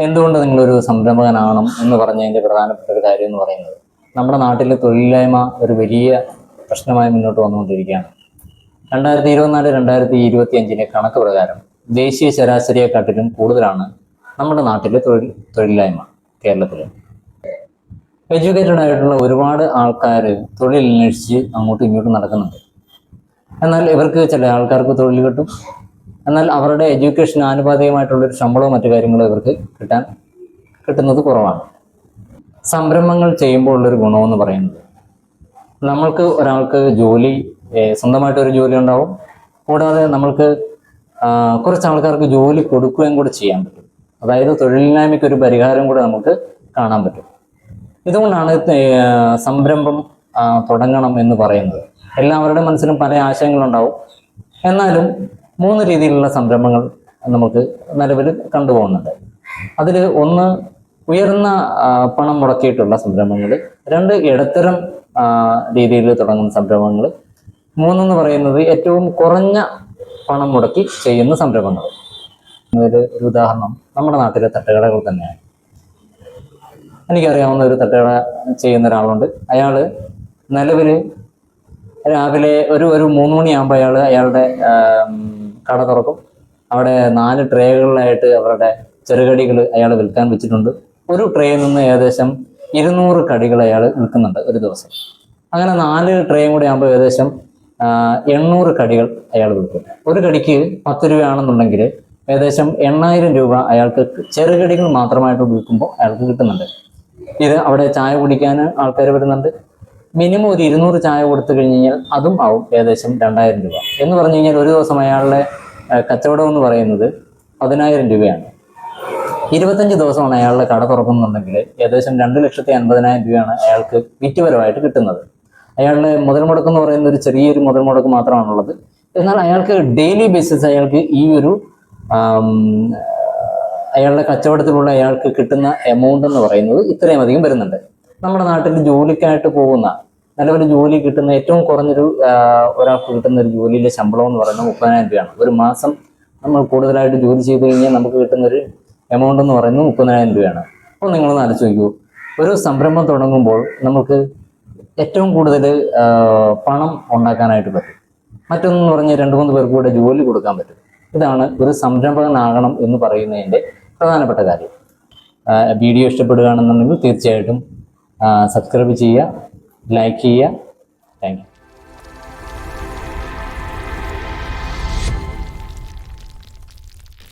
എന്തുകൊണ്ട് നിങ്ങളൊരു സംരംഭകനാകണം എന്ന് പറഞ്ഞതിൻ്റെ പ്രധാനപ്പെട്ട ഒരു കാര്യം എന്ന് പറയുന്നത് നമ്മുടെ നാട്ടിൽ തൊഴിലില്ലായ്മ ഒരു വലിയ പ്രശ്നമായി മുന്നോട്ട് വന്നുകൊണ്ടിരിക്കുകയാണ്. 2024-2025 കണക്ക് പ്രകാരം ദേശീയ ശരാശരിയെക്കാട്ടിലും കൂടുതലാണ് നമ്മുടെ നാട്ടിലെ തൊഴിലില്ലായ്മ കേരളത്തിൽ. എഡ്യൂക്കേറ്റഡ് ആയിട്ടുള്ള ഒരുപാട് ആൾക്കാർ തൊഴിൽ അന്വേഷിച്ച് അങ്ങോട്ടും ഇങ്ങോട്ടും നടക്കുന്നുണ്ട്. എന്നാൽ ഇവർക്ക് ചില ആൾക്കാർക്ക് തൊഴിൽ കിട്ടും, എന്നാൽ അവരുടെ എഡ്യൂക്കേഷന് ആനുപാതികമായിട്ടുള്ളൊരു ശമ്പളവും മറ്റു കാര്യങ്ങളും ഇവർക്ക് കിട്ടുന്നത് കുറവാണ്. സംരംഭങ്ങൾ ചെയ്യുമ്പോൾ ഉള്ളൊരു ഗുണമെന്ന് പറയുന്നത് നമ്മൾക്ക് ഒരാൾക്ക് സ്വന്തമായിട്ടൊരു ജോലി ഉണ്ടാവും, കൂടാതെ നമ്മൾക്ക് കുറച്ച് ആൾക്കാർക്ക് ജോലി കൊടുക്കുകയും കൂടെ ചെയ്യാൻ പറ്റും. അതായത് തൊഴിലില്ലായ്മയ്ക്ക് ഒരു പരിഹാരം കൂടെ നമുക്ക് കാണാൻ പറ്റും. ഇതുകൊണ്ടാണ് സംരംഭം തുടങ്ങണം എന്ന് പറയുന്നത്. എല്ലാവരുടെ മനസ്സിലും പല ആശയങ്ങളുണ്ടാവും, എന്നാലും 3 രീതിയിലുള്ള സംരംഭങ്ങൾ നമുക്ക് നിലവിൽ കണ്ടുപോകുന്നുണ്ട്. അതിൽ ഒന്ന് ഉയർന്ന പണം മുടക്കിയിട്ടുള്ള സംരംഭങ്ങൾ, 2 ഇടത്തരം രീതിയിൽ തുടങ്ങുന്ന സംരംഭങ്ങൾ, 3 എന്ന് പറയുന്നത് ഏറ്റവും കുറഞ്ഞ പണം മുടക്കി ചെയ്യുന്ന സംരംഭങ്ങൾ. ഒരു ഉദാഹരണം നമ്മുടെ നാട്ടിലെ തട്ടുകടകൾ തന്നെയാണ്. എനിക്കറിയാവുന്ന ഒരു തട്ടുകട ചെയ്യുന്ന ഒരാളുണ്ട്. അയാൾ നിലവിൽ രാവിലെ ഒരു 3 മണിയാകുമ്പോൾ അയാളുടെ കട തുറക്കും. അവിടെ 4 ട്രേകളിലായിട്ട് അവരുടെ ചെറുകടികൾ അയാൾ വിൽക്കാൻ വെച്ചിട്ടുണ്ട്. ഒരു ട്രേയിൽ നിന്ന് ഏകദേശം 200 കടികൾ അയാൾ വിൽക്കുന്നുണ്ട് ഒരു ദിവസം. അങ്ങനെ 4 ട്രേയും കൂടി ആകുമ്പോൾ ഏകദേശം 800 കടികൾ അയാൾ വിൽക്കും. ഒരു കടിക്ക് 10 രൂപയാണെന്നുണ്ടെങ്കിൽ ഏകദേശം 8000 രൂപ അയാൾക്ക് ചെറുകടികൾ മാത്രമായിട്ട് വിൽക്കുമ്പോൾ അയാൾക്ക് കിട്ടുന്നുണ്ട്. ഇത് അവിടെ ചായ കുടിക്കാൻ ആൾക്കാർ വരുന്നുണ്ട്. മിനിമം ഒരു 200 ചായ കൊടുത്തു കഴിഞ്ഞാൽ അതും ആവും ഏകദേശം 2000 രൂപ. എന്ന് പറഞ്ഞു കഴിഞ്ഞാൽ ഒരു ദിവസം അയാളുടെ കച്ചവടം എന്ന് പറയുന്നത് 10000 രൂപയാണ്. 25 ദിവസമാണ് അയാളുടെ കട തുറക്കുന്നുണ്ടെങ്കിൽ ഏകദേശം 2,50,000 രൂപയാണ് അയാൾക്ക് വിറ്റുപരമായിട്ട് കിട്ടുന്നത്. അയാളുടെ മുതൽ മുടക്ക് എന്ന് പറയുന്ന ഒരു ചെറിയൊരു മുതൽ മുടക്ക് മാത്രമാണുള്ളത്. എന്നാൽ അയാൾക്ക് ഡെയിലി ബേസിസ് അയാൾക്ക് ഈ ഒരു അയാളുടെ കച്ചവടത്തിലുള്ള അയാൾക്ക് കിട്ടുന്ന എമൗണ്ട് എന്ന് പറയുന്നത് ഇത്രയും അധികം വരുന്നുണ്ട്. നമ്മുടെ നാട്ടിൽ ജോലിക്കായിട്ട് പോകുന്ന, നിലവിൽ ജോലി കിട്ടുന്ന ഏറ്റവും കുറഞ്ഞൊരു ഒരാൾക്ക് കിട്ടുന്ന ഒരു ജോലിയിലെ ശമ്പളം എന്ന് പറയുന്നത് 30,000 രൂപയാണ്. ഒരു മാസം നമ്മൾ കൂടുതലായിട്ട് ജോലി ചെയ്ത് കഴിഞ്ഞാൽ നമുക്ക് കിട്ടുന്നൊരു എമൗണ്ട് എന്ന് പറയുന്നത് 30,000 രൂപയാണ്. അപ്പോൾ നിങ്ങളൊന്ന് ആലോചിച്ച് നോക്കൂ, ഒരു സംരംഭം തുടങ്ങുമ്പോൾ നമുക്ക് ഏറ്റവും കൂടുതൽ പണം ഉണ്ടാക്കാനായിട്ട് പറ്റും. മറ്റൊന്നെന്ന് പറഞ്ഞാൽ 2-3 പേർക്ക് കൂടെ ജോലി കൊടുക്കാൻ പറ്റും. ഇതാണ് ഒരു സംരംഭകനാകണം എന്ന് പറയുന്നതിൻ്റെ പ്രധാനപ്പെട്ട കാര്യം. വീഡിയോ ഇഷ്ടപ്പെടുകയാണെന്നുണ്ടെങ്കിൽ തീർച്ചയായിട്ടും സബ്സ്ക്രൈബ് ചെയ്യുക, ലൈക്ക് ചെയ്യുക. Thank you.